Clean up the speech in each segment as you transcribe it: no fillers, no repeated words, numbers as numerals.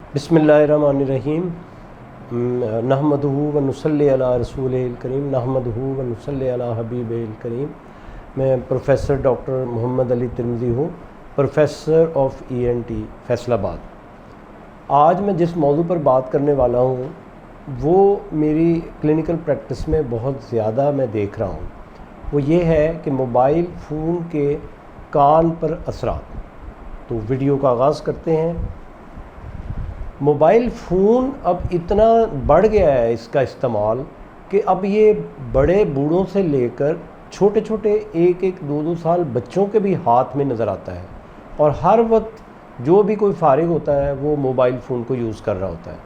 बिस्मिल्लाहिर्रहमानिर्रहीम। नहमदुहु व नुसल्ली अला रसूलिल करीम, नहमदुहु व नुसल्ली अला हबीबिल करीम। मैं प्रोफेसर डॉक्टर मोहम्मद अली तिरमिज़ी हूँ, प्रोफेसर ऑफ ENT फैसलाबाद। आज मैं जिस मौजू पर बात करने वाला हूँ वो मेरी क्लिनिकल प्रैक्टिस में बहुत ज़्यादा मैं देख रहा हूँ। वो ये है कि मोबाइल फ़ोन के कान पर असरात। तो वीडियो का आगाज़ करते हैं। मोबाइल फ़ोन अब इतना बढ़ गया है इसका इस्तेमाल कि अब ये बड़े बूढ़ों से लेकर छोटे छोटे 1-1, 2-2 साल बच्चों के भी हाथ में नज़र आता है, और हर वक्त जो भी कोई फारिग होता है वो मोबाइल फ़ोन को यूज़ कर रहा होता है।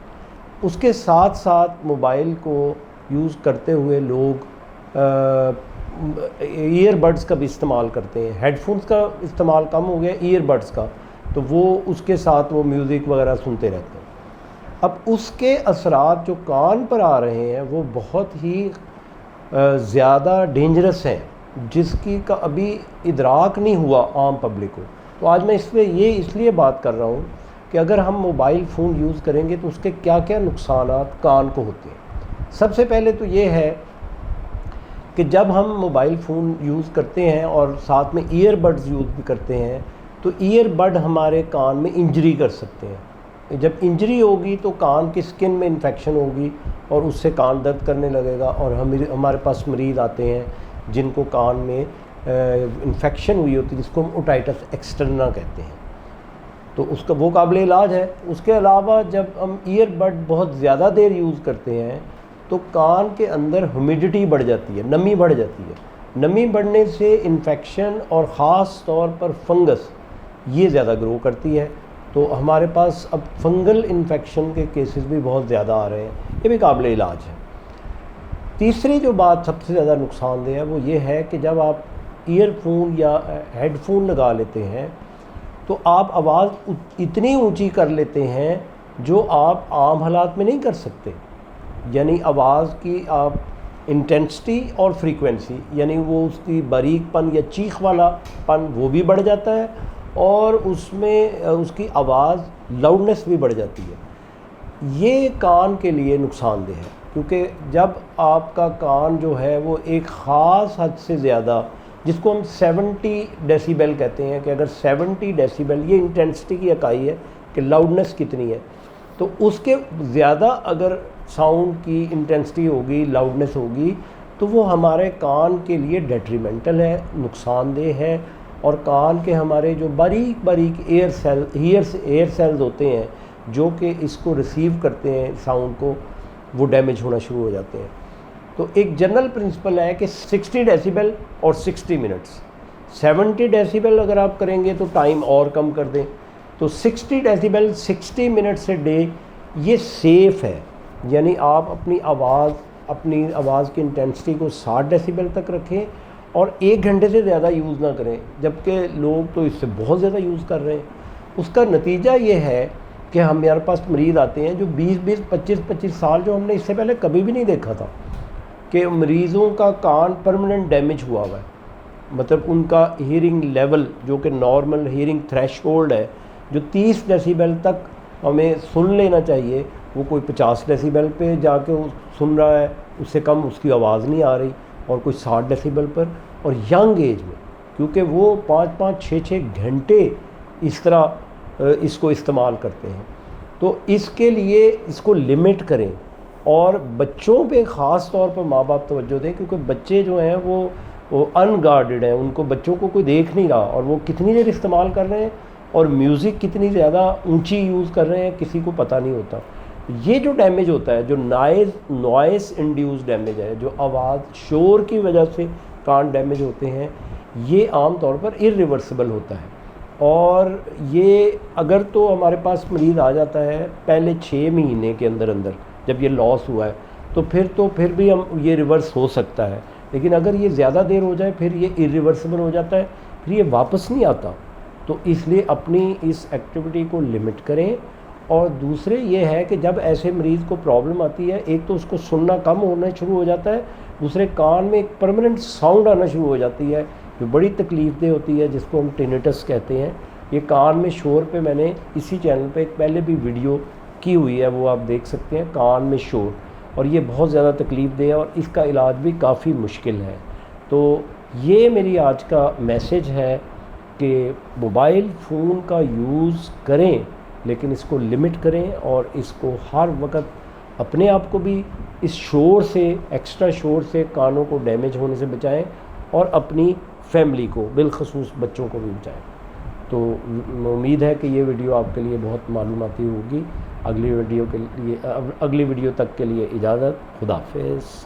उसके साथ साथ मोबाइल को यूज़ करते हुए लोग ईयरबड्स का भी इस्तेमाल करते हैं। हेडफोन्स का इस्तेमाल कम हो गया, ईयरबड्स का, तो वो उसके साथ वो म्यूज़िक वगैरह सुनते रहते हैं। अब उसके असरात जो कान पर आ रहे हैं वो बहुत ही ज़्यादा डेंजरस हैं, जिसकी का अभी इदराक नहीं हुआ आम पब्लिक को। तो आज मैं इसलिए बात कर रहा हूँ कि अगर हम मोबाइल फ़ोन यूज़ करेंगे तो उसके क्या क्या नुकसानात कान को होते हैं। सबसे पहले तो ये है कि जब हम मोबाइल फ़ोन यूज़ करते हैं और साथ में ईयरबड्स यूज़ भी करते हैं तो ईयरबड हमारे कान में इंजरी कर सकते हैं। जब इंजरी होगी तो कान की स्किन में इन्फेक्शन होगी और उससे कान दर्द करने लगेगा, और हमारे पास मरीज़ आते हैं जिनको कान में इन्फेक्शन हुई होती है, जिसको हम ओटाइटिस एक्सटर्ना कहते हैं। तो उसका वो काबिल इलाज है। उसके अलावा जब हम ईयरबड बहुत ज़्यादा देर यूज़ करते हैं तो कान के अंदर ह्यूमिडिटी बढ़ जाती है, नमी बढ़ जाती है। नमी बढ़ने से इन्फेक्शन और ख़ास तौर पर फंगस ये ज़्यादा ग्रो करती है। तो हमारे पास अब फंगल इन्फेक्शन के केसेस भी बहुत ज़्यादा आ रहे हैं, ये भी काबिल इलाज है। तीसरी जो बात सबसे ज़्यादा नुकसानदेह है वो ये है कि जब आप ईयरफोन या हेडफोन लगा लेते हैं तो आप आवाज़ इतनी ऊंची कर लेते हैं जो आप आम हालात में नहीं कर सकते। यानी आवाज़ की आप इंटेंसिटी और फ्रीक्वेंसी, यानी वो उसकी बारीकपन या चीख वाला पन वो भी बढ़ जाता है, और उसमें उसकी आवाज़ लाउडनेस भी बढ़ जाती है। ये कान के लिए नुकसानदेह है, क्योंकि जब आपका कान जो है वो एक ख़ास हद से ज़्यादा, जिसको हम 70 डेसिबल कहते हैं, कि अगर 70 डेसिबल ये इंटेंसिटी की इकाई है कि लाउडनेस कितनी है, तो उसके ज़्यादा अगर साउंड की इंटेंसिटी होगी, लाउडनेस होगी, तो वो हमारे कान के लिए डेट्रीमेंटल है, नुकसानदेह है। और कान के हमारे जो बारीक बारीक एयर सेल्स होते हैं जो कि इसको रिसीव करते हैं साउंड को, वो डैमेज होना शुरू हो जाते हैं। तो एक जनरल प्रिंसिपल है कि 60 डेसिबल और 60 मिनट्स। 70 डेसिबल अगर आप करेंगे तो टाइम और कम कर दें, तो 60 डेसिबल 60 मिनट्स ए डे ये सेफ़ है। यानी आप अपनी आवाज़ की इंटेंसिटी को 60 डेसिबल तक रखें और 1 घंटे से ज़्यादा यूज़ ना करें, जबकि लोग तो इससे बहुत ज़्यादा यूज़ कर रहे हैं। उसका नतीजा ये है कि हमारे पास मरीज़ आते हैं जो 20-20, 25-25 साल, जो हमने इससे पहले कभी भी नहीं देखा था, कि मरीज़ों का कान परमानेंट डैमेज हुआ हुआ है। मतलब उनका हीयरिंग लेवल जो कि नॉर्मल हीयरिंग थ्रेशहोल्ड है, जो 30 डेसिबल तक हमें सुन लेना चाहिए, वो कोई 50 डेसिबल पे जाके सुन रहा है, उससे कम उसकी आवाज़ नहीं आ रही, और कोई 60 डेसिबल पर, और यंग एज में, क्योंकि वो 5-5, 6-6 घंटे इस तरह इसको इस्तेमाल करते हैं। तो इसके लिए इसको लिमिट करें, और बच्चों पे ख़ास तौर पर माँ बाप तवज्जो दें, क्योंकि बच्चे जो हैं वो अनगार्डेड हैं, उनको बच्चों को कोई देख नहीं रहा, और वो कितनी देर इस्तेमाल कर रहे हैं और म्यूज़िक कितनी ज़्यादा ऊंची यूज़ कर रहे हैं किसी को पता नहीं होता। ये जो डैमेज होता है, जो नॉइस इंड्यूस डैमेज है, जो आवाज़ शोर की वजह से कान डैमेज होते हैं, ये आम तौर पर इरिवर्सिबल होता है। और ये अगर तो हमारे पास मरीज़ आ जाता है पहले 6 महीने के अंदर जब ये लॉस हुआ है, तो फिर भी हम ये रिवर्स हो सकता है। लेकिन अगर ये ज़्यादा देर हो जाए फिर ये इरिवर्सिबल हो जाता है, फिर ये वापस नहीं आता। तो इसलिए अपनी इस एक्टिविटी को लिमिट करें। और दूसरे ये है कि जब ऐसे मरीज़ को प्रॉब्लम आती है, एक तो उसको सुनना कम होना शुरू हो जाता है, दूसरे कान में एक परमानेंट साउंड आना शुरू हो जाती है जो बड़ी तकलीफ़देह होती है, जिसको हम टिनिटस कहते हैं। ये कान में शोर पे मैंने इसी चैनल पे एक पहले भी वीडियो کی ہوئی ہے وہ آپ دیکھ سکتے ہیں، کان میں شور، اور یہ بہت زیادہ تکلیف دہ ہے اور اس کا علاج بھی کافی مشکل ہے۔ تو یہ میری آج کا میسیج ہے کہ موبائل فون کا یوز کریں لیکن اس کو لمٹ کریں، اور اس کو ہر وقت اپنے آپ کو بھی اس شور سے، ایکسٹرا شور سے کانوں کو ڈیمیج ہونے سے بچائیں، اور اپنی فیملی کو بالخصوص بچوں کو بھی بچائیں۔ تو امید ہے کہ یہ ویڈیو آپ کے لیے بہت معلوماتی ہوگی۔ اگلی ویڈیو تک کے لیے اجازت، خدا حافظ۔